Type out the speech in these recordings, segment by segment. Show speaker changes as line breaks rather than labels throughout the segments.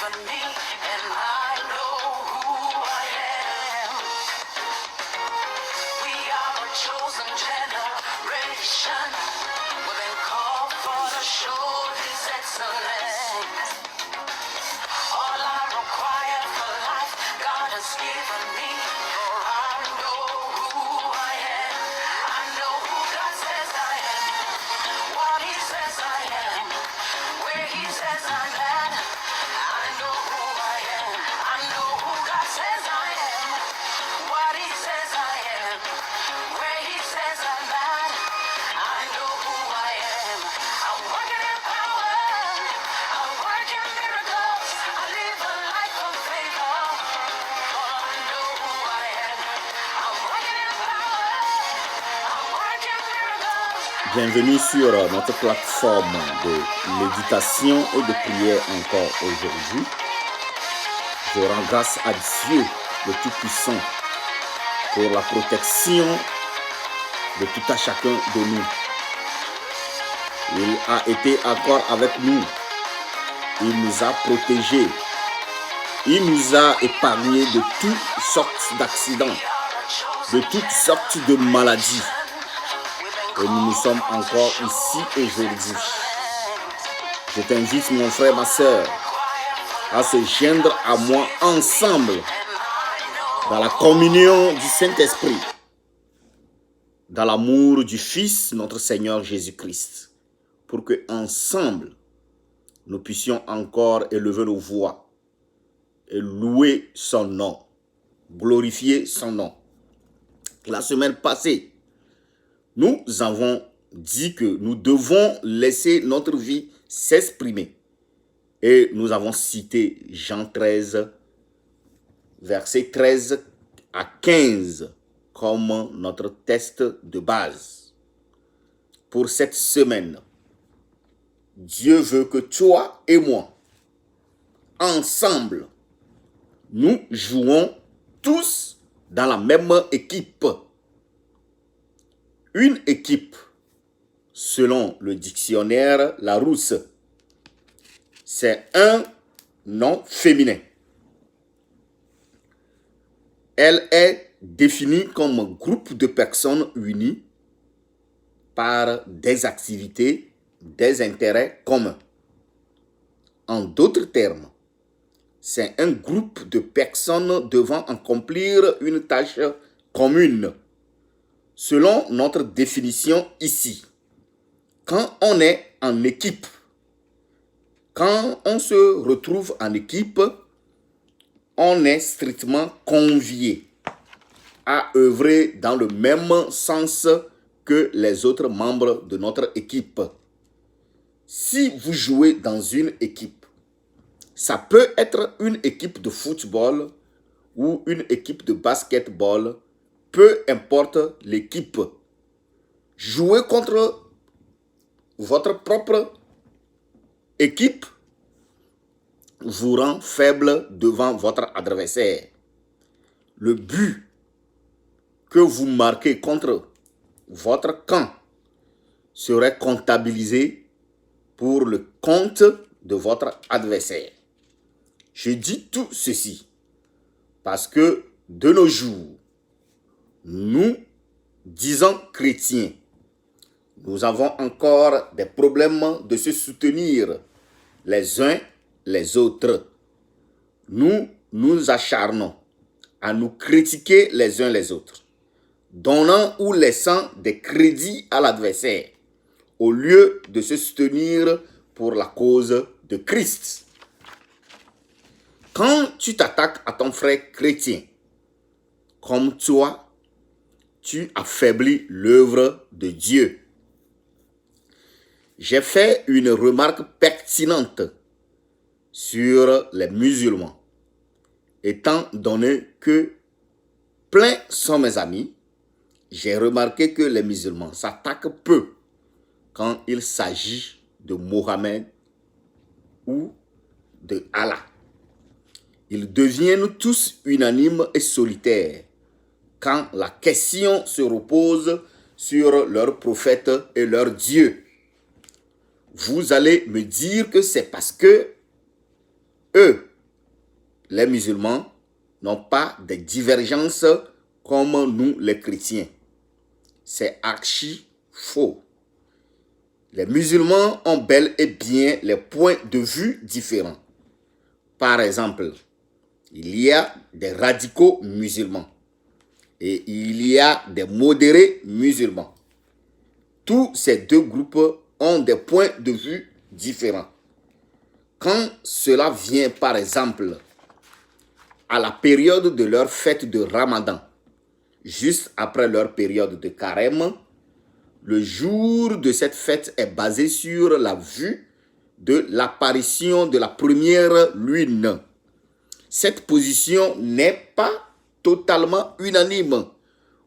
given me, and I know who I am. We are a chosen generation. We've been called for to show His excellence. All I require for life, God has given me. For I know who I am. I know who God says I am. What He says I am. Where He says I'm at. I know who I am. I know who God says I am. What He says I am. Where He says I'm at. I know who I am. I'm working in power. I'm working miracles. I live a life of favor. For I know who I am. I'm working in power. I'm working miracles.
Bienvenue sur notre plateforme de méditation et de prière encore aujourd'hui. Je rends grâce à Dieu, le Tout-Puissant, pour la protection de tout à chacun de nous. Il a été encore avec nous. Il nous a protégés. Il nous a épargnés de toutes sortes d'accidents, de toutes sortes de maladies. Et nous sommes encore ici aujourd'hui. Je t'invite, mon frère, ma soeur, à se joindre à moi ensemble dans la communion du Saint-Esprit, dans l'amour du Fils, notre Seigneur Jésus-Christ, pour que ensemble nous puissions encore élever nos voix et louer son nom, glorifier son nom. La semaine passée, nous avons dit que nous devons laisser notre vie s'exprimer. Et nous avons cité Jean 13, versets 13 à 15 comme notre texte de base. Pour cette semaine, Dieu veut que toi et moi, ensemble, nous jouons tous dans la même équipe. Une équipe, selon le dictionnaire Larousse, c'est un nom féminin. Elle est définie comme un groupe de personnes unies par des activités, des intérêts communs. En d'autres termes, c'est un groupe de personnes devant accomplir une tâche commune. Selon notre définition ici, quand on est en équipe, quand on se retrouve en équipe, on est strictement convié à œuvrer dans le même sens que les autres membres de notre équipe. Si vous jouez dans une équipe, ça peut être une équipe de football ou une équipe de basketball, peu importe l'équipe. Jouer contre votre propre équipe vous rend faible devant votre adversaire. Le but que vous marquez contre votre camp serait comptabilisé pour le compte de votre adversaire. Je dis tout ceci parce que de nos jours, nous, disant chrétiens, nous avons encore des problèmes de se soutenir les uns les autres. Nous nous acharnons à nous critiquer les uns les autres, donnant ou laissant des crédits à l'adversaire, au lieu de se soutenir pour la cause de Christ. Quand tu t'attaques à ton frère chrétien, comme toi, tu affaiblis l'œuvre de Dieu. J'ai fait une remarque pertinente sur les musulmans, étant donné que plein sont mes amis. J'ai remarqué que les musulmans s'attaquent peu quand il s'agit de Mohammed ou de Allah. Ils deviennent tous unanimes et solitaires quand la question se repose sur leur prophète et leur Dieu. Vous allez me dire que c'est parce que eux, les musulmans n'ont pas de divergences comme nous les chrétiens. C'est archi faux. Les musulmans ont bel et bien les points de vue différents. Par exemple, il y a des radicaux musulmans et il y a des modérés musulmans. Tous ces deux groupes ont des points de vue différents. Quand cela vient, par exemple, à la période de leur fête de Ramadan, juste après leur période de carême, le jour de cette fête est basé sur la vue de l'apparition de la première lune. Cette position n'est pas totalement unanime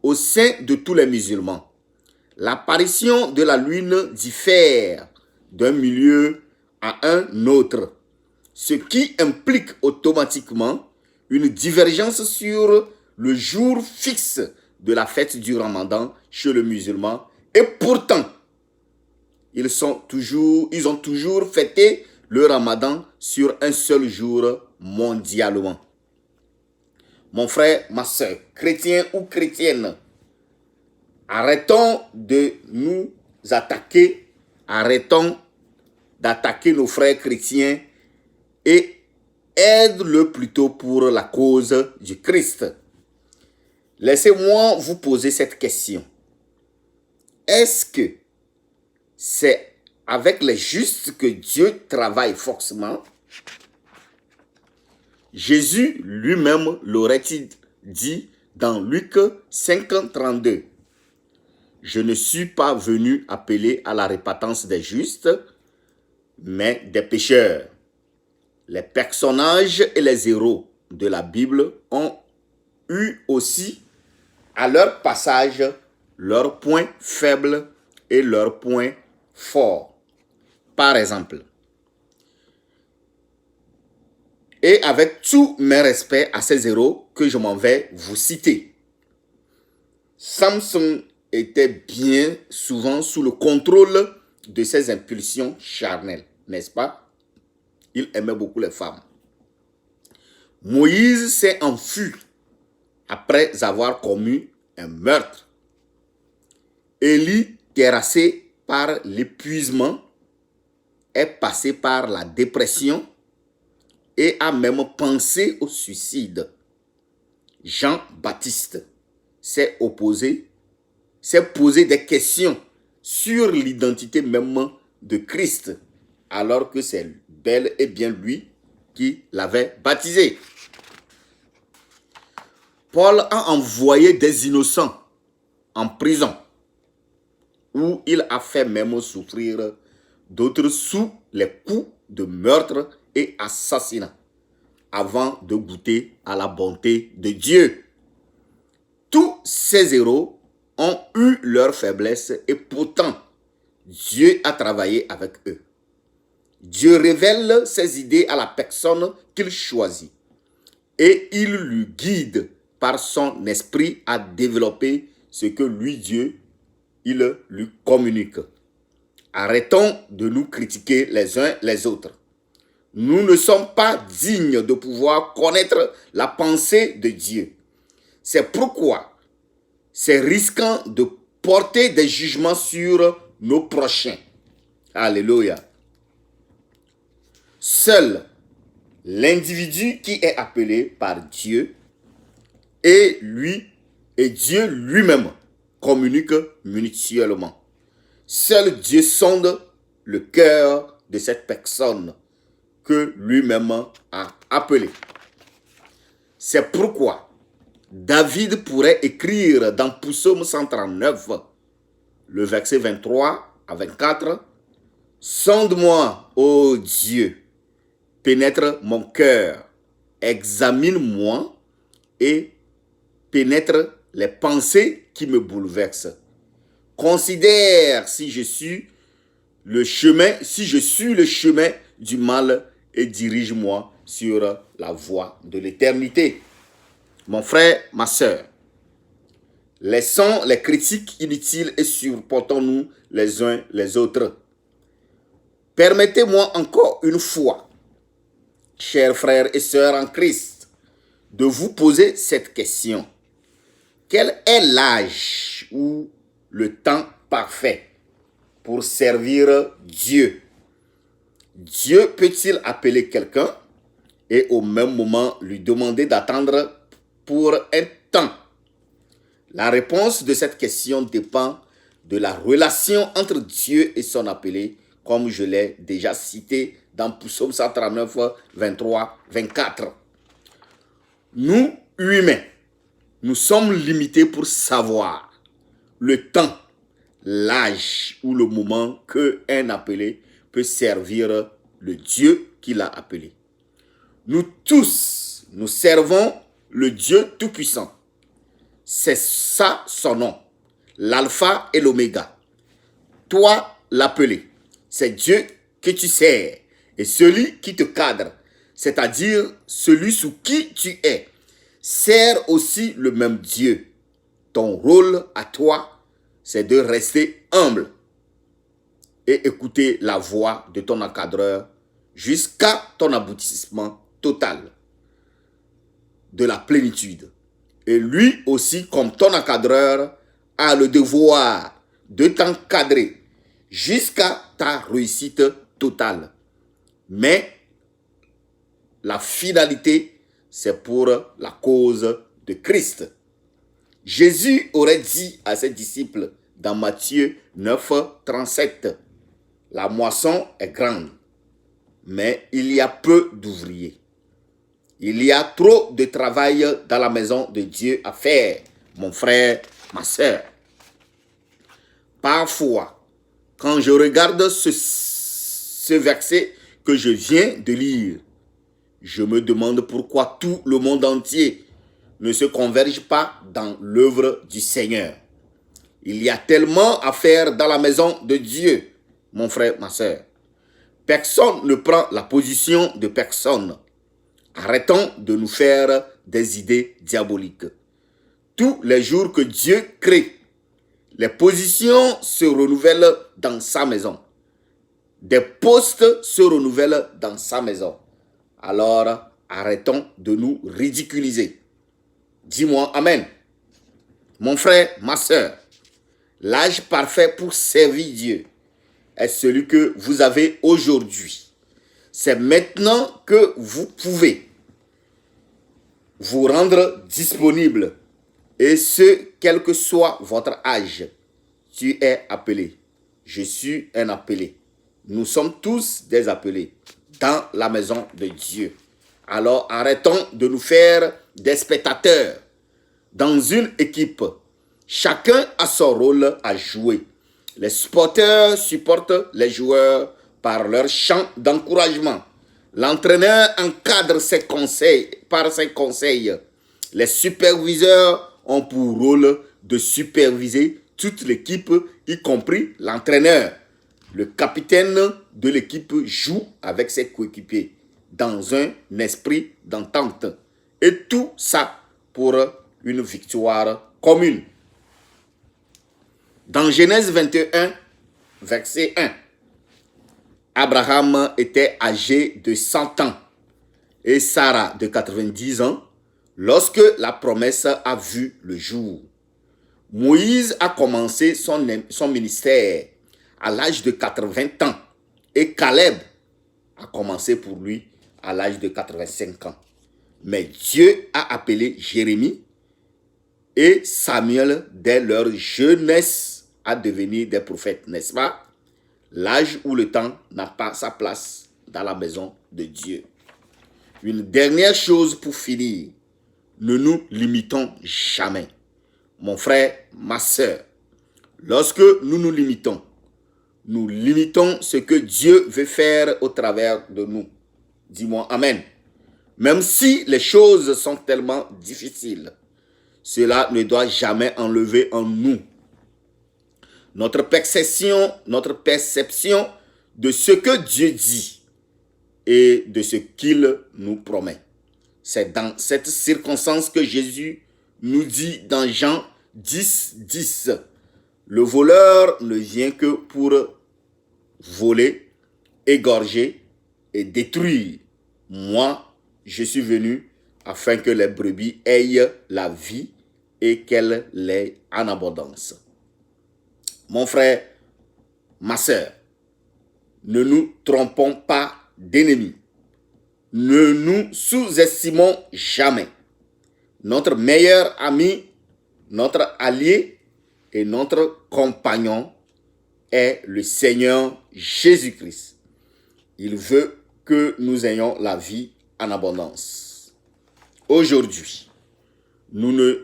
au sein de tous les musulmans. L'apparition de la lune diffère d'un milieu à un autre, ce qui implique automatiquement une divergence sur le jour fixe de la fête du Ramadan chez le musulman. Et pourtant, ils ont toujours fêté le Ramadan sur un seul jour mondialement. Mon frère, ma soeur, chrétien ou chrétienne, arrêtons de nous attaquer, arrêtons d'attaquer nos frères chrétiens et aide-le plutôt pour la cause du Christ. Laissez-moi vous poser cette question. Est-ce que c'est avec les justes que Dieu travaille forcément? Jésus lui-même l'aurait-il dit dans Luc 5, 32. Je ne suis pas venu appeler à la repentance des justes, mais des pécheurs. Les personnages et les héros de la Bible ont eu aussi à leur passage leurs points faibles et leurs points forts. Par exemple, et avec tous mes respects à ces héros que je m'en vais vous citer, Samson était bien souvent sous le contrôle de ses impulsions charnelles, n'est-ce pas? Il aimait beaucoup les femmes. Moïse s'est enfui après avoir commis un meurtre. Élie, terrassé par l'épuisement, est passé par la dépression et a même pensé au suicide. Jean-Baptiste s'est posé des questions sur l'identité même de Christ, alors que c'est bel et bien lui qui l'avait baptisé. Paul a envoyé des innocents en prison, où il a fait même souffrir d'autres sous les coups de meurtre et assassinat, avant de goûter à la bonté de Dieu. Tous ces héros ont eu leur faiblesse et pourtant, Dieu a travaillé avec eux. Dieu révèle ses idées à la personne qu'il choisit et il lui guide par son esprit à développer ce que lui, Dieu, il lui communique. Arrêtons de nous critiquer les uns les autres. Nous ne sommes pas dignes de pouvoir connaître la pensée de Dieu. C'est pourquoi c'est risquant de porter des jugements sur nos prochains. Alléluia. Seul l'individu qui est appelé par Dieu et Dieu lui-même communique mutuellement. Seul Dieu sonde le cœur de cette personne que lui-même a appelé. C'est pourquoi David pourrait écrire dans Psaume 139, le verset 23 à 24, « Sonde-moi, ô Dieu, pénètre mon cœur, examine-moi et pénètre les pensées qui me bouleversent. Considère si je suis le chemin du mal et dirige-moi sur la voie de l'éternité. » Mon frère, ma soeur, laissons les critiques inutiles et supportons-nous les uns les autres. Permettez-moi encore une fois chers frères et sœurs en Christ, de vous poser cette question. Quel est l'âge ou le temps parfait pour servir Dieu? Dieu peut-il appeler quelqu'un et au même moment lui demander d'attendre pour un temps? La réponse de cette question dépend de la relation entre Dieu et son appelé, comme je l'ai déjà cité dans Psaume 139, 23, 24. Nous, humains, nous sommes limités pour savoir le temps, l'âge ou le moment qu'un appelé peut servir le Dieu qui l'a appelé. Nous tous, nous servons le Dieu Tout-Puissant. C'est ça son nom, l'alpha et l'oméga. Toi, l'appelé, c'est Dieu que tu sers et celui qui te cadre, c'est-à-dire celui sous qui tu es, sert aussi le même Dieu. Ton rôle à toi, c'est de rester humble et écouter la voix de ton encadreur jusqu'à ton aboutissement total de la plénitude. Et lui aussi, comme ton encadreur, a le devoir de t'encadrer jusqu'à ta réussite totale. Mais la finalité, c'est pour la cause de Christ. Jésus aurait dit à ses disciples dans Matthieu 9, 37, « La moisson est grande, mais il y a peu d'ouvriers. Il y a trop de travail dans la maison de Dieu à faire, mon frère, ma sœur. » Parfois, quand je regarde ce verset que je viens de lire, je me demande pourquoi tout le monde entier ne se converge pas dans l'œuvre du Seigneur. Il y a tellement à faire dans la maison de Dieu, mon frère, ma sœur. Personne ne prend la position de personne. Arrêtons de nous faire des idées diaboliques. Tous les jours que Dieu crée, les positions se renouvellent dans sa maison. Des postes se renouvellent dans sa maison. Alors, arrêtons de nous ridiculiser. Dis-moi Amen. Mon frère, ma sœur, l'âge parfait pour servir Dieu est celui que vous avez aujourd'hui. C'est maintenant que vous pouvez vous rendre disponible. Et ce, quel que soit votre âge, tu es appelé. Je suis un appelé. Nous sommes tous des appelés dans la maison de Dieu. Alors arrêtons de nous faire des spectateurs. Dans une équipe, chacun a son rôle à jouer. Les supporters supportent les joueurs par leur chant d'encouragement. L'entraîneur encadre ses conseils par ses conseils. Les superviseurs ont pour rôle de superviser toute l'équipe, y compris l'entraîneur. Le capitaine de l'équipe joue avec ses coéquipiers dans un esprit d'entente. Et tout ça pour une victoire commune. Dans Genèse 21, verset 1, Abraham était âgé de 100 ans et Sarah de 90 ans lorsque la promesse a vu le jour. Moïse a commencé son ministère à l'âge de 80 ans et Caleb a commencé pour lui à l'âge de 85 ans. Mais Dieu a appelé Jérémie et Samuel dès leur jeunesse à devenir des prophètes, n'est-ce pas? L'âge ou le temps n'a pas sa place dans la maison de Dieu. Une dernière chose pour finir, ne nous limitons jamais. Mon frère, ma sœur, lorsque nous nous limitons ce que Dieu veut faire au travers de nous. Dis-moi Amen. Même si les choses sont tellement difficiles, cela ne doit jamais enlever en nous notre perception de ce que Dieu dit et de ce qu'il nous promet. C'est dans cette circonstance que Jésus nous dit dans Jean 10, 10, le voleur ne vient que pour voler, égorger et détruire. Moi, je suis venu afin que les brebis aient la vie et qu'elle l'ait en abondance. Mon frère, ma sœur, ne nous trompons pas d'ennemis. Ne nous sous-estimons jamais. Notre meilleur ami, notre allié et notre compagnon est le Seigneur Jésus-Christ. Il veut que nous ayons la vie en abondance. Aujourd'hui, nous ne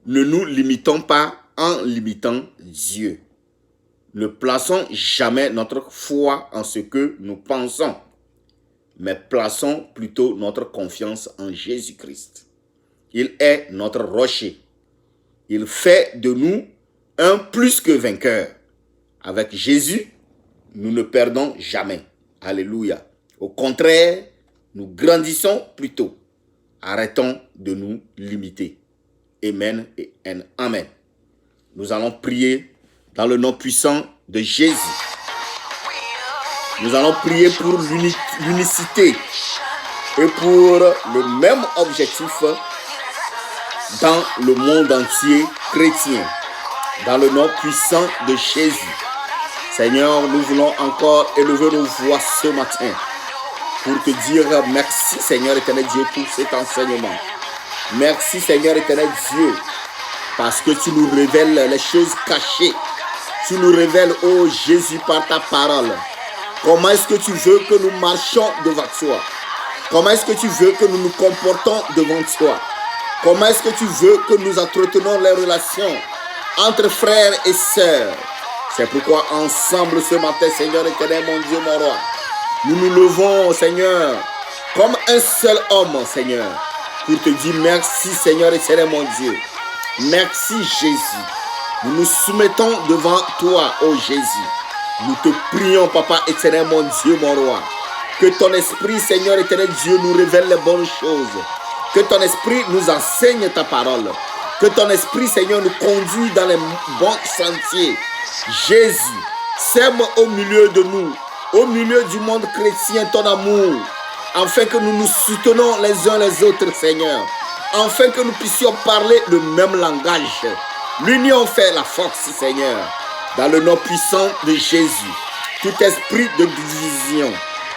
nous limitons pas en limitant Dieu. Ne plaçons jamais notre foi en ce que nous pensons, mais plaçons plutôt notre confiance en Jésus-Christ. Il est notre rocher. Il fait de nous un plus que vainqueur. Avec Jésus, nous ne perdons jamais. Alléluia. Au contraire, nous grandissons plutôt. Arrêtons de nous limiter. Amen et amen. Nous allons prier dans le nom puissant de Jésus. Nous allons prier pour l'unicité et pour le même objectif dans le monde entier chrétien. Dans le nom puissant de Jésus. Seigneur, nous voulons encore élever nos voix ce matin pour te dire merci Seigneur éternel Dieu pour cet enseignement. Merci Seigneur éternel Dieu parce que tu nous révèles les choses cachées. Tu nous révèles, oh Jésus, par ta parole. Comment est-ce que tu veux que nous marchions devant toi? Comment est-ce que tu veux que nous nous comportons devant toi? Comment est-ce que tu veux que nous entretenons les relations entre frères et sœurs? C'est pourquoi ensemble ce matin, Seigneur éternel, mon Dieu, mon roi, nous nous levons, Seigneur, comme un seul homme, Seigneur, pour te dire merci, Seigneur éternel, mon Dieu. Merci, Jésus. Nous nous soumettons devant toi, ô Jésus. Nous te prions, Papa éternel, mon Dieu, mon roi. Que ton esprit, Seigneur éternel Dieu, nous révèle les bonnes choses. Que ton esprit nous enseigne ta parole. Que ton esprit, Seigneur, nous conduit dans les bons sentiers. Jésus, sème au milieu de nous, au milieu du monde chrétien, ton amour, afin que nous nous soutenons les uns les autres, Seigneur. Afin que nous puissions parler le même langage. L'union fait la force, Seigneur. Dans le nom puissant de Jésus, tout esprit de division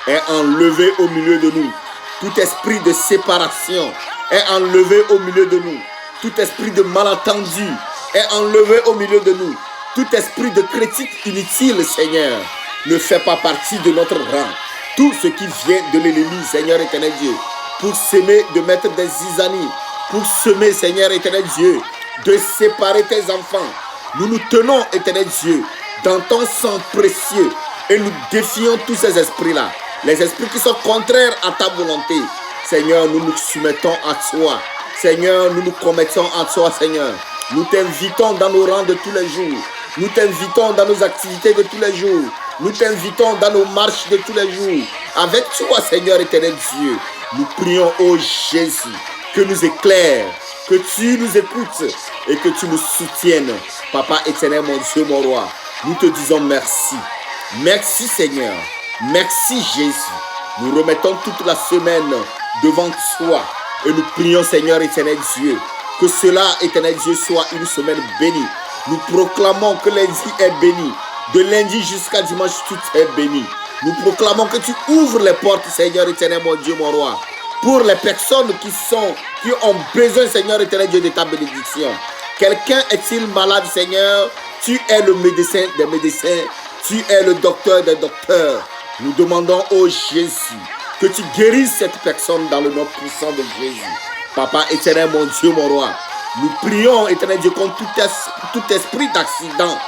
est enlevé au milieu de nous. Tout esprit de séparation est enlevé au milieu de nous. Tout esprit de malentendu est enlevé au milieu de nous. Tout esprit de critique inutile, Seigneur, ne fait pas partie de notre rang. Tout ce qui vient de l'ennemi, Seigneur éternel Dieu, pour s'aimer de mettre des zizanies, pour semer, Seigneur éternel Dieu, de séparer tes enfants. Nous nous tenons, éternel Dieu, dans ton sang précieux et nous défions tous ces esprits-là. Les esprits qui sont contraires à ta volonté. Seigneur, nous nous soumettons à toi. Seigneur, nous nous commettons à toi, Seigneur. Nous t'invitons dans nos rangs de tous les jours. Nous t'invitons dans nos activités de tous les jours. Nous t'invitons dans nos marches de tous les jours. Avec toi, Seigneur éternel Dieu, nous prions, ô Jésus, que nous éclaires, que tu nous écoutes et que tu nous soutiennes. Papa éternel, mon Dieu, mon roi, nous te disons merci. Merci, Seigneur. Merci, Jésus. Nous remettons toute la semaine devant toi et nous prions, Seigneur éternel Dieu, que cela, éternel Dieu, soit une semaine bénie. Nous proclamons que lundi est béni. De lundi jusqu'à dimanche, tout est béni. Nous proclamons que tu ouvres les portes, Seigneur éternel, mon Dieu, mon roi, pour les personnes qui ont besoin, Seigneur éternel Dieu, de ta bénédiction. Quelqu'un est-il malade, Seigneur? Tu es le médecin des médecins. Tu es le docteur des docteurs. Nous demandons, ô Jésus, que tu guérisses cette personne dans le nom puissant de Jésus. Papa éternel, mon Dieu, mon roi, nous prions, éternel Dieu, contre tout esprit d'accident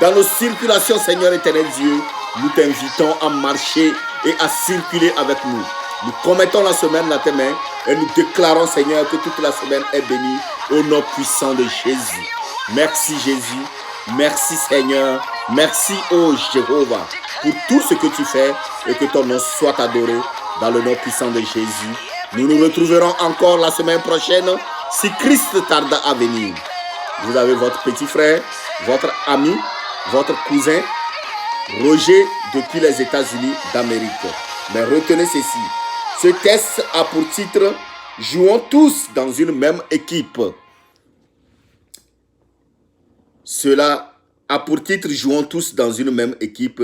dans nos circulations, Seigneur éternel Dieu. Nous t'invitons à marcher et à circuler avec nous. Nous commettons la semaine dans tes mains et nous déclarons, Seigneur, que toute la semaine est bénie au nom puissant de Jésus. Merci Jésus, merci Seigneur, merci ô Jéhovah pour tout ce que tu fais et que ton nom soit adoré dans le nom puissant de Jésus. Nous nous retrouverons encore la semaine prochaine si Christ tarde à venir. Vous avez votre petit frère, votre ami, votre cousin, Roger depuis les États-Unis d'Amérique. Mais retenez ceci. Ce test a pour titre « Jouons tous dans une même équipe ». Cela a pour titre « Jouons tous dans une même équipe »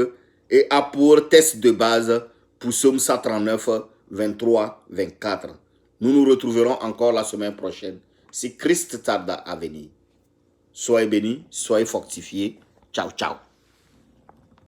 et a pour test de base pour Psaume 139, 23, 24. Nous nous retrouverons encore la semaine prochaine si Christ tarde à venir. Soyez bénis, soyez fortifiés. Ciao, ciao.